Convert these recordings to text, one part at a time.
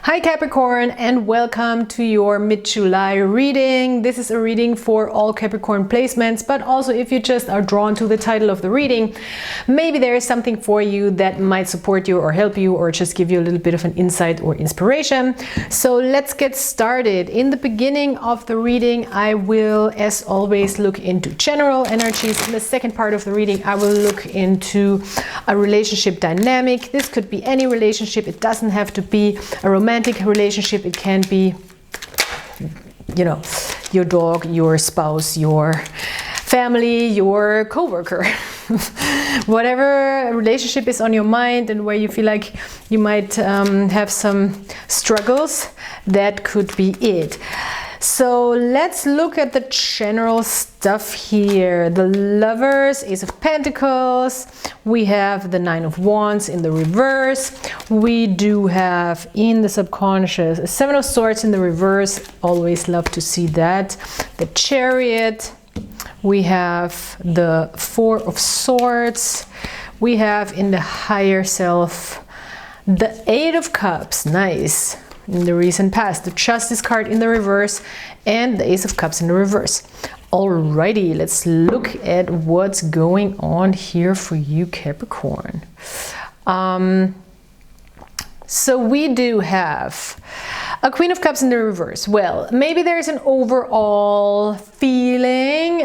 Hi Capricorn, and welcome to your mid-July reading. This is a reading for all Capricorn placements, but also if you just are drawn to the title of the reading, maybe there is something for you that might support you or help you or just give you a little bit of an insight or inspiration. So let's get started. In the beginning of the reading, I will, as always, look into general energies. In the second part of the reading, I will look into a relationship dynamic. This could be any relationship. It doesn't have to be a romantic relationship. It can be, you know, your dog, your spouse, your family, your co-worker. Whatever relationship is on your mind and where you feel like you might have some struggles, that could be it. So let's look at the general stuff here. The Lovers, Ace of Pentacles. We have the Nine of Wands in the reverse. We do have in the subconscious a Seven of Swords in the reverse. Always love to see that. The Chariot. We have the Four of Swords. We have in the higher self the Eight of Cups. Nice. In the recent past, the Justice card in the reverse and the Ace of Cups in the reverse. Alrighty, let's look at what's going on here for you, Capricorn. So we do have a Queen of Cups in the reverse. Well, maybe there's an overall feeling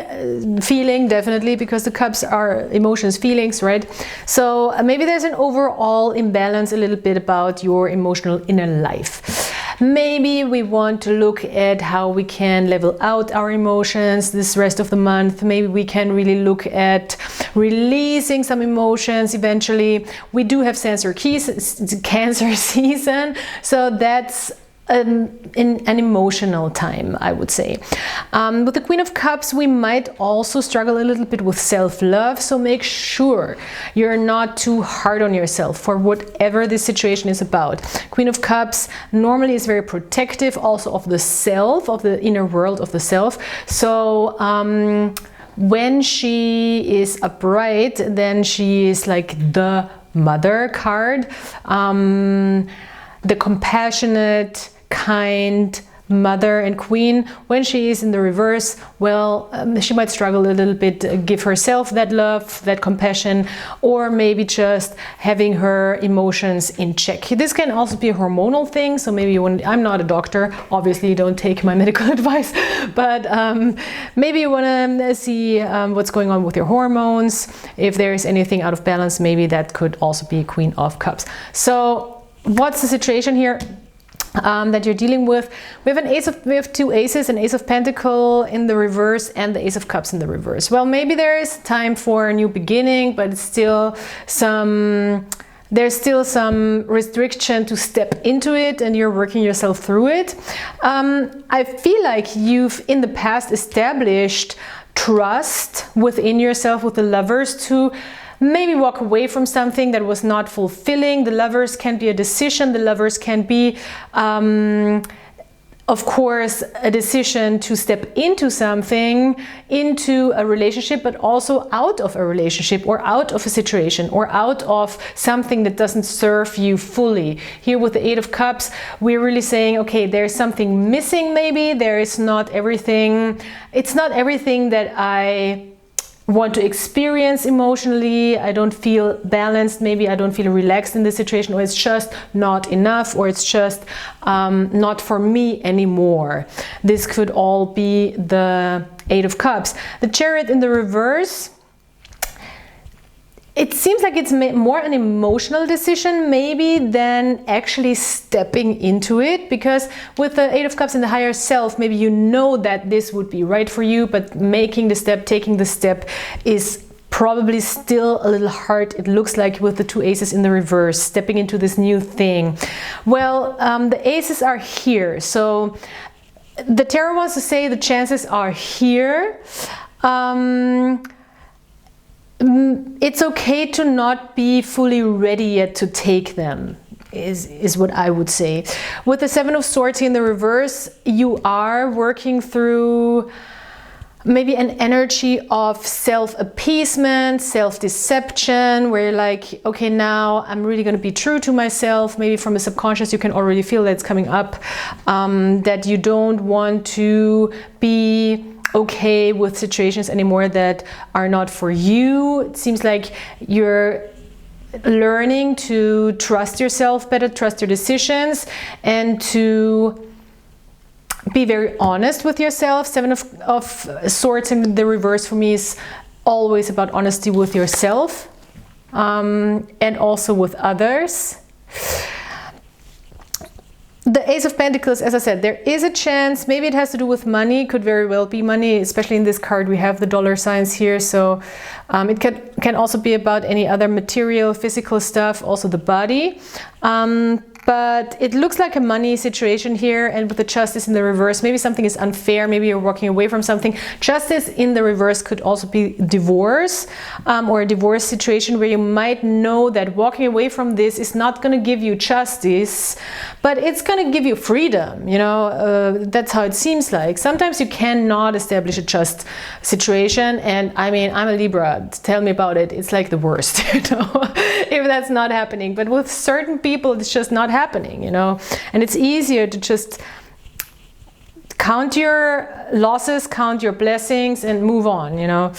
definitely, because the cups are emotions, feelings, right? So maybe there's an overall imbalance a little bit about your emotional inner life. Maybe we want to look at how we can level out our emotions this rest of the month. Maybe we can really look at releasing some emotions eventually. We do have Cancer season, so that's an emotional time, I would say. With the Queen of Cups, we might also struggle a little bit with self-love, so make sure you're not too hard on yourself for whatever this situation is about. Queen of Cups normally is very protective also of the self, of the inner world of the self. So when she is upright, then she is like the mother card, the compassionate, kind mother and queen. When she is in the reverse, well, she might struggle a little bit, give herself that love, that compassion, or maybe just having her emotions in check. This can also be a hormonal thing, so maybe I'm not a doctor, obviously don't take my medical advice, but maybe you want to see what's going on with your hormones. If there is anything out of balance, maybe that could also be a Queen of Cups. So what's the situation here that you're dealing with? We have two aces, an Ace of Pentacle in the reverse and the Ace of Cups in the reverse. Well, maybe there is time for a new beginning, but it's still there's still some restriction to step into it, and you're working yourself through it. I feel like you've in the past established trust within yourself with the Lovers to maybe walk away from something that was not fulfilling. The Lovers can be a decision. The Lovers can be, of course, a decision to step into something, into a relationship, but also out of a relationship or out of a situation or out of something that doesn't serve you fully. Here with the Eight of Cups, we're really saying, okay, there's something missing maybe. There is not everything. It's not everything that I want to experience emotionally. I don't feel balanced, maybe I don't feel relaxed in this situation, or it's just not enough, or it's just not for me anymore. This could all be the Eight of Cups. The Chariot in the reverse, it seems like it's more an emotional decision maybe than actually stepping into it, because with the Eight of Cups in the higher self, maybe you know that this would be right for you, but making the step, taking the step is probably still a little hard. It looks like with the two aces in the reverse, stepping into this new thing. Well, the aces are here, so the tarot wants to say the chances are here. It's okay to not be fully ready yet to take them, is what I would say. With the Seven of Swords in the reverse, you are working through maybe an energy of self-appeasement, self-deception, where you're like, okay, now I'm really going to be true to myself. Maybe from the subconscious you can already feel that's coming up, that you don't want to be okay with situations anymore that are not for you. It seems like you're learning to trust yourself better, trust your decisions, and to be very honest with yourself. Seven of Swords in the reverse for me is always about honesty with yourself, and also with others. The Ace of Pentacles, as I said, there is a chance, maybe it has to do with money, could very well be money, especially in this card we have the dollar signs here, so it can also be about any other material, physical stuff, also the body. But it looks like a money situation here, and with the Justice in the reverse, maybe something is unfair, maybe you're walking away from something. Justice in the reverse could also be divorce, or a divorce situation where you might know that walking away from this is not going to give you justice, but it's going to give you freedom, you know. That's how it seems like. Sometimes you cannot establish a just situation, and I mean, I'm a Libra, tell me about it, it's like the worst, you know, if that's not happening. But with certain people, it's just not happening, you know, and it's easier to just count your losses, count your blessings, and move on, you know.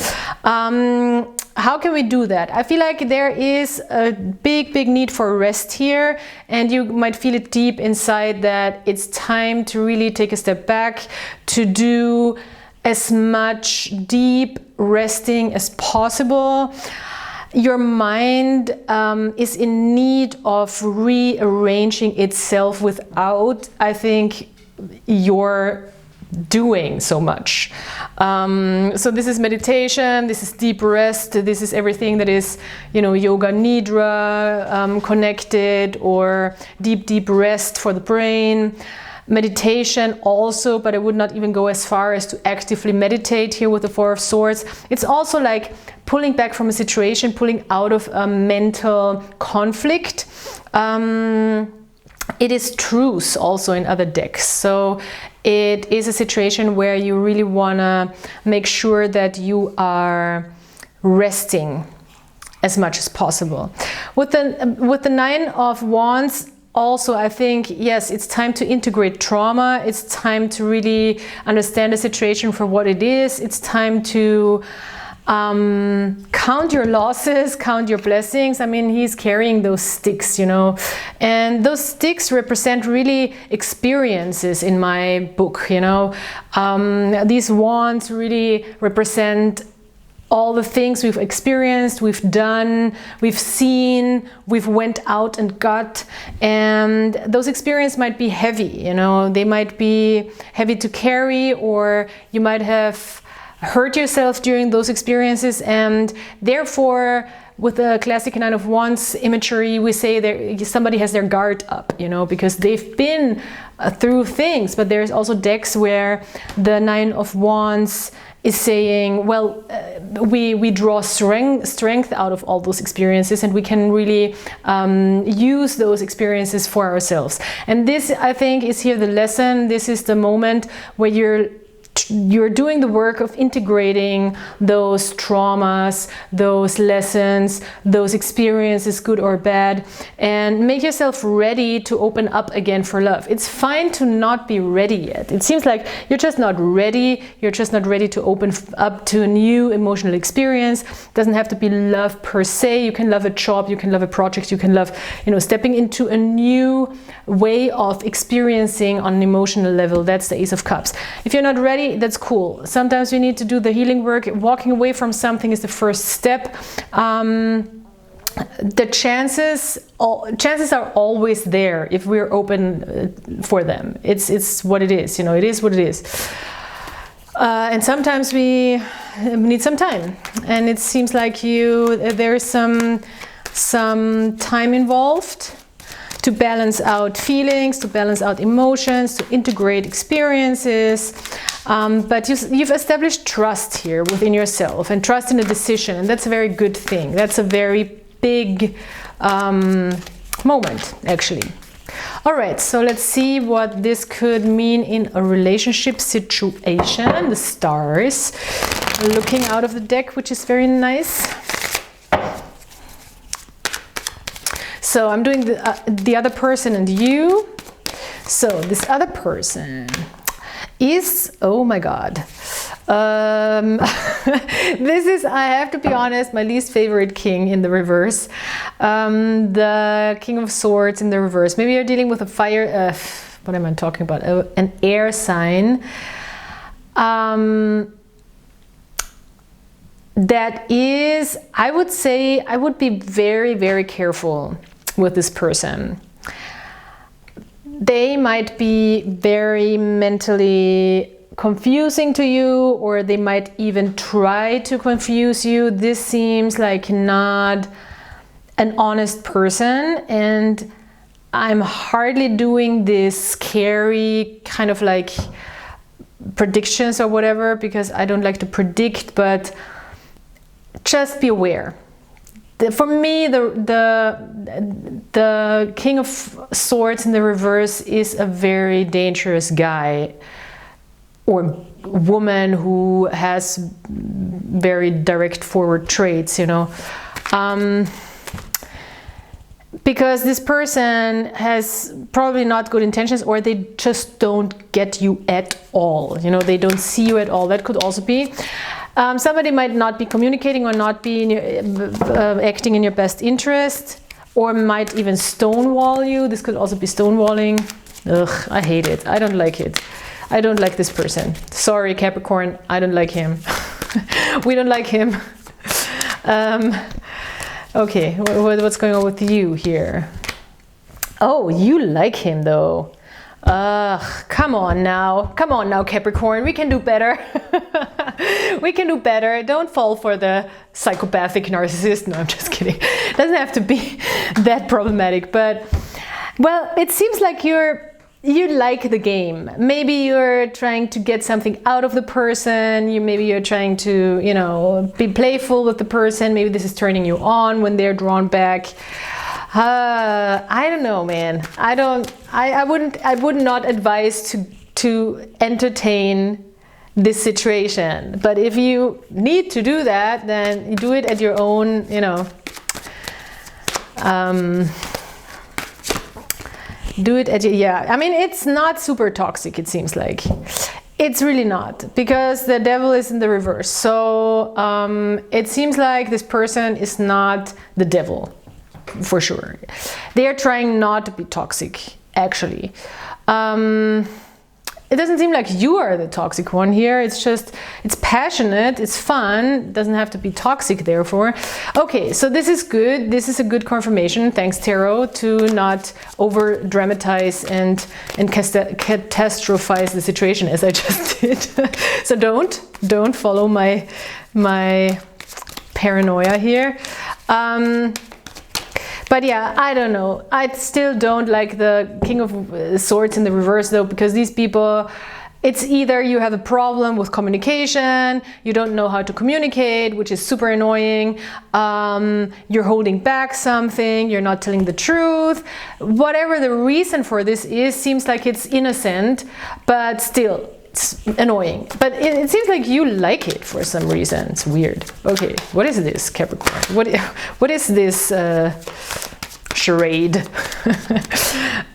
How can we do that? I feel like there is a big need for rest here, and you might feel it deep inside that it's time to really take a step back, to do as much deep resting as possible. Your mind is in need of rearranging itself without, I think, your doing so much. So this is meditation, this is deep rest, this is everything that is, you know, yoga nidra connected, or deep rest for the brain. Meditation also, but I would not even go as far as to actively meditate here with the Four of Swords. It's also like pulling back from a situation, pulling out of a mental conflict. It is truce also in other decks. So it is a situation where you really want to make sure that you are resting as much as possible. With the Nine of Wands, also, I think, yes, it's time to integrate trauma. It's time to really understand the situation for what it is. It's time to count your losses, count your blessings. I mean, he's carrying those sticks, you know, and those sticks represent really experiences in my book, you know. These wands really represent all the things we've experienced, we've done, we've seen, we've went out and got, and those experiences might be heavy, you know, they might be heavy to carry, or you might have hurt yourself during those experiences, and therefore with the classic Nine of Wands imagery, we say that somebody has their guard up, you know, because they've been through things. But there's also decks where the Nine of Wands is saying, well, we draw strength out of all those experiences, and we can really use those experiences for ourselves. And this, I think, is here the lesson. This is the moment where you're doing the work of integrating those traumas, those lessons, those experiences, good or bad, and make yourself ready to open up again for love. It's fine to not be ready yet. It seems like you're just not ready. You're just not ready to open up to a new emotional experience. It doesn't have to be love per se. You can love a job, you can love a project, you can love, you know, stepping into a new way of experiencing on an emotional level. That's the Ace of Cups. If you're not ready, that's cool. Sometimes we need to do the healing work. Walking away from something is the first step. The chances are always there if we're open for them. It's what it is, you know, it is what it is. And sometimes we need some time, and it seems like there's some time involved to balance out feelings, to balance out emotions, to integrate experiences. But you've established trust here within yourself, and trust in a decision, and that's a very good thing. That's a very big moment, actually. All right, so let's see what this could mean in a relationship situation. The stars looking out of the deck, which is very nice. So I'm doing the other person and you. So this other person is, oh my God. This is, I have to be honest, my least favorite king in the reverse. The King of Swords in the reverse. Maybe you're dealing with a fire, what am I talking about? An air sign. That is, I would say, I would be very, very careful with this person. They might be very mentally confusing to you, or they might even try to confuse you. This seems like not an honest person, and I'm hardly doing this scary kind of like predictions or whatever, because I don't like to predict, but just be aware. For me, the King of Swords in the reverse is a very dangerous guy or woman who has very direct forward traits, you know. Because this person has probably not good intentions, or they just don't get you at all. You know, they don't see you at all. That could also be. Somebody might not be communicating or not be in your, acting in your best interest, or might even stonewall you. This could also be stonewalling. Ugh, I hate it. I don't like it. I don't like this person. Sorry, Capricorn, I don't like him. We don't like him. Okay, what's going on with you here? Oh, you like him though. Come on now, Capricorn, we can do better. We can do better. Don't fall for the psychopathic narcissist. No, I'm just kidding. It doesn't have to be that problematic, but well, it seems like you like the game. Maybe you're trying to get something out of the person. Maybe you're trying to, you know, be playful with the person. Maybe this is turning you on when they're drawn back. I don't know, man. I would not advise to entertain this situation. But if you need to do that, then you do it at your own, you know, do it at your, yeah. I mean, it's not super toxic, it seems like. It's really not, because the devil is in the reverse. So it seems like this person is not the devil. For sure. They are trying not to be toxic, actually. It doesn't seem like you are the toxic one here. It's just, it's passionate, it's fun, it doesn't have to be toxic, therefore. Okay, so this is good. This is a good confirmation, thanks Tarot, to not over dramatize and catastrophize the situation as I just did. So don't follow my paranoia here. But yeah, I don't know. I still don't like the King of Swords in the reverse though, because these people, it's either you have a problem with communication, you don't know how to communicate, which is super annoying, you're holding back something, you're not telling the truth. Whatever the reason for this is, seems like it's innocent, but still, it's annoying. But it seems like you like it for some reason. It's weird. Okay, what is this, Capricorn? What is this charade?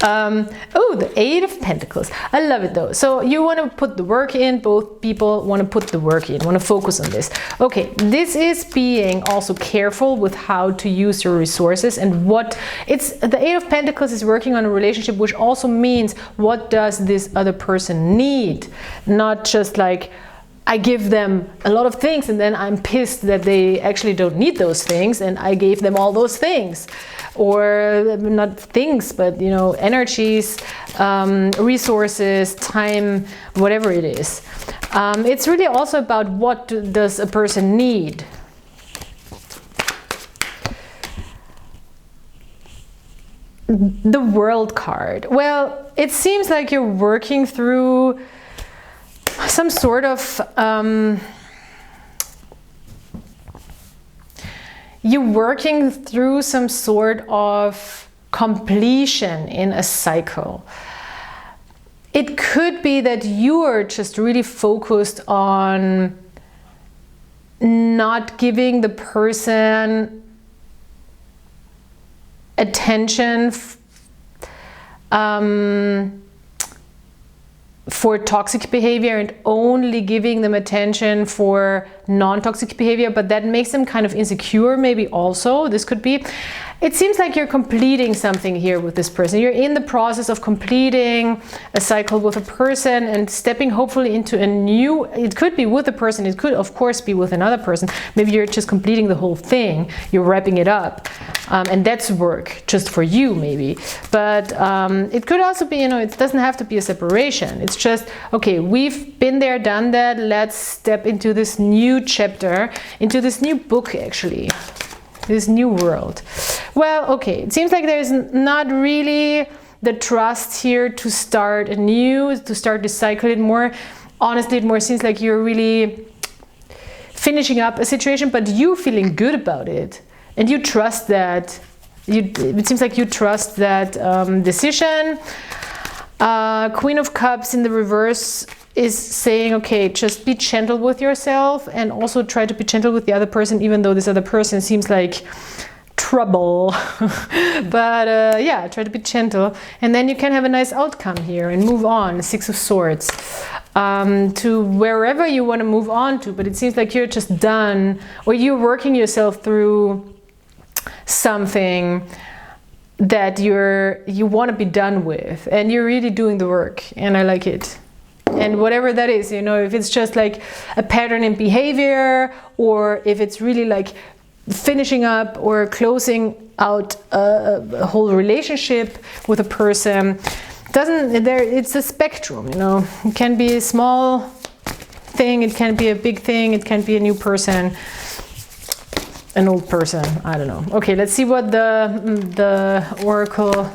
Oh, the Eight of Pentacles. I love it though. So you want to put the work in. Both people want to put the work in, want to focus on this. Okay, this is being also careful with how to use your resources and what it's. The Eight of Pentacles is working on a relationship, which also means what does this other person need? Not just like I give them a lot of things and then I'm pissed that they actually don't need those things and I gave them all those things. Or not things, but you know, energies, resources, time, whatever it is. It's really also about what does a person need. The World card. Well, it seems like you're working through some sort of you're working through some sort of completion in a cycle. It could be that you are just really focused on not giving the person attention for toxic behavior and only giving them attention for non-toxic behavior, but that makes them kind of insecure maybe also. This could be. It seems like you're completing something here with this person. You're in the process of completing a cycle with a person and stepping hopefully into a new, it could be with a person, it could of course be with another person. Maybe you're just completing the whole thing, you're wrapping it up. And that's work just for you maybe. But it could also be, you know, it doesn't have to be a separation. It's just, okay, we've been there, done that. Let's step into this new chapter, into this new book actually. This new world. Well, okay, it seems like there's not really the trust here to start anew, to start this cycle. It more, honestly, it more seems like you're really finishing up a situation, but you feeling good about it. And you trust that, it seems like you trust that decision. Queen of Cups in the reverse is saying, okay, just be gentle with yourself and also try to be gentle with the other person, even though this other person seems like trouble. But yeah, try to be gentle. And then you can have a nice outcome here and move on, 6 of Swords, to wherever you want to move on to. But it seems like you're just done, or you're working yourself through something that you want to be done with, and you're really doing the work, and I like it. And whatever that is, you know, if it's just like a pattern in behavior, or if it's really like finishing up or closing out a whole relationship with a person, it's a spectrum, you know. It can be a small thing, it can be a big thing, it can be a new person, an old person, I don't know. Okay, let's see what the oracle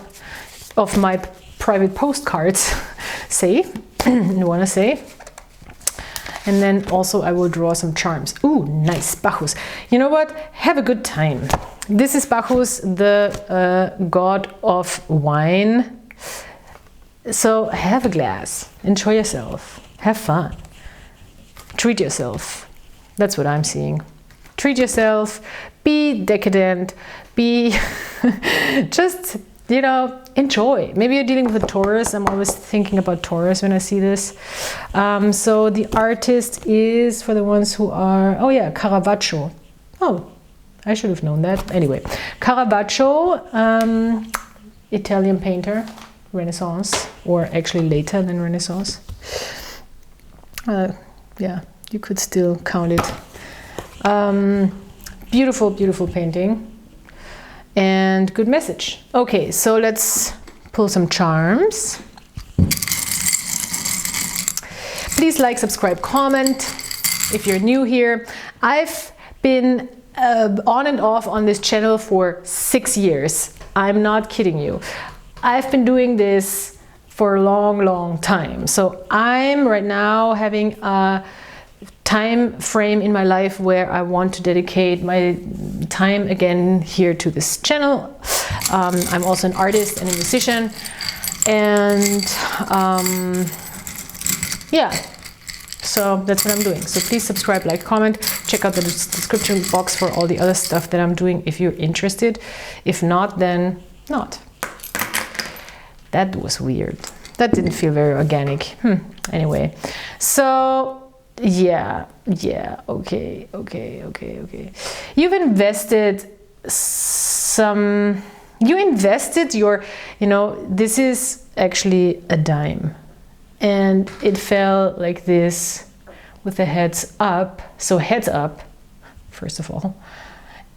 of my private postcards say. Want to say. And then also I will draw some charms. Ooh, nice, Bacchus. You know what? Have a good time. This is Bacchus, the god of wine. So have a glass, enjoy yourself, have fun, treat yourself. That's what I'm seeing. Treat yourself, be decadent, be just, you know, enjoy. Maybe you're dealing with a Taurus. I'm always thinking about Taurus when I see this. So the artist is, for the ones who are, oh yeah, Caravaggio. Oh, I should have known that. Anyway, Caravaggio, Italian painter, Renaissance, or actually later than Renaissance. Yeah, you could still count it. Beautiful, beautiful painting. And good message. Okay, so let's pull some charms. Please like, subscribe, comment if you're new here. I've been on and off on this channel for 6 years. I'm not kidding you. I've been doing this for a long time. So I'm right now having a time frame in my life where I want to dedicate my time again here to this channel. I'm also an artist and a musician, and yeah, so that's what I'm doing. So please subscribe, like, comment, check out the description box for all the other stuff that I'm doing if you're interested. If not, then not. That was weird. That didn't feel very organic. Anyway, so yeah, okay. You've invested your, you know, this is actually a dime, and it fell like this with the heads up. So heads up, first of all,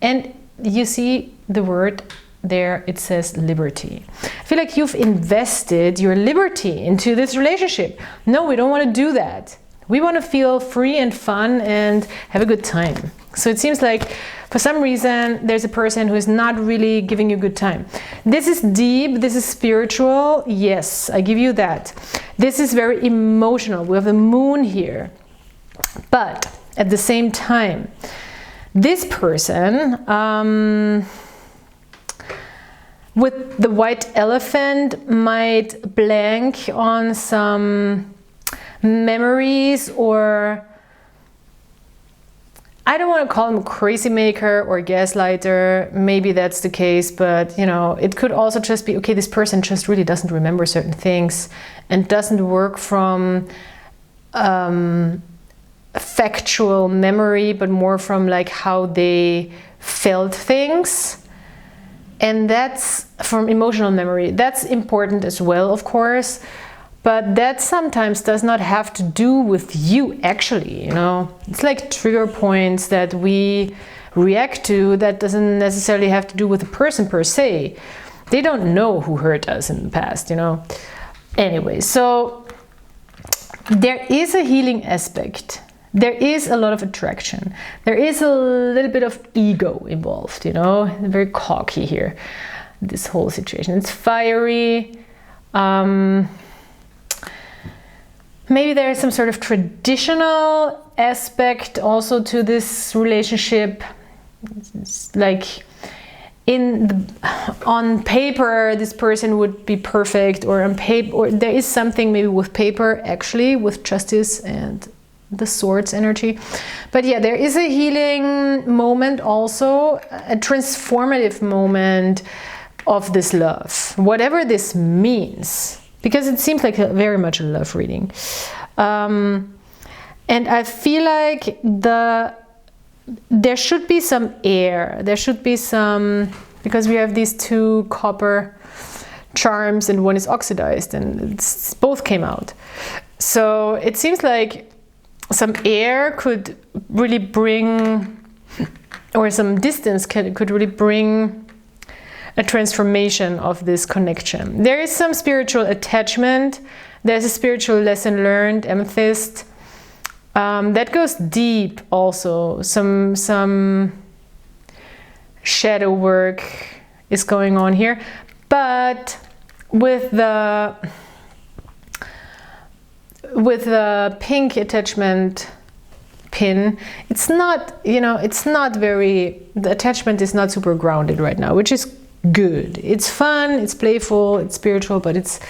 and you see the word there, it says liberty. I feel like you've invested your liberty into this relationship. No, we don't want to do that. We want to feel free and fun and have a good time. So it seems like for some reason there's a person who is not really giving you a good time. This is deep, this is spiritual. Yes, I give you that. This is very emotional. We have the moon here. But at the same time, this person with the white elephant might blank on some memories, or I don't want to call him a crazy maker or gaslighter. Maybe that's the case, but you know, it could also just be, okay, this person just really doesn't remember certain things and doesn't work from factual memory, but more from like how they felt things. And that's from emotional memory. That's important as well, of course, but that sometimes does not have to do with you actually, you know. It's like trigger points that we react to that doesn't necessarily have to do with the person per se. They don't know who hurt us in the past, you know. Anyway, so there is a healing aspect. There is a lot of attraction. There is a little bit of ego involved, you know, very cocky here, this whole situation. It's fiery. Maybe there is some sort of traditional aspect also to this relationship. It's like on paper, this person would be perfect, or on paper, or there is something maybe with paper actually, with justice and the swords energy. But yeah, there is a healing moment also, a transformative moment of this love, whatever this means, because it seems like very much a love reading. And I feel like there should be some air, there should be some, because we have these two copper charms and one is oxidized, and both came out. So it seems like some air could really bring, or some distance could really bring a transformation of this connection. There is some spiritual attachment. There's a spiritual lesson learned, amethyst. That goes deep also. Some shadow work is going on here. But with the pink attachment pin, it's not, you know, it's not very, the attachment is not super grounded right now, which is good. It's fun, it's playful, it's spiritual, but it's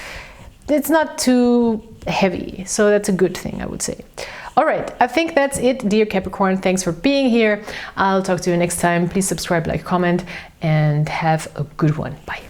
not too heavy. So that's a good thing, I would say. All right, I think that's it, dear Capricorn. Thanks for being here. I'll talk to you next time. Please subscribe, like, comment, and have a good one. Bye.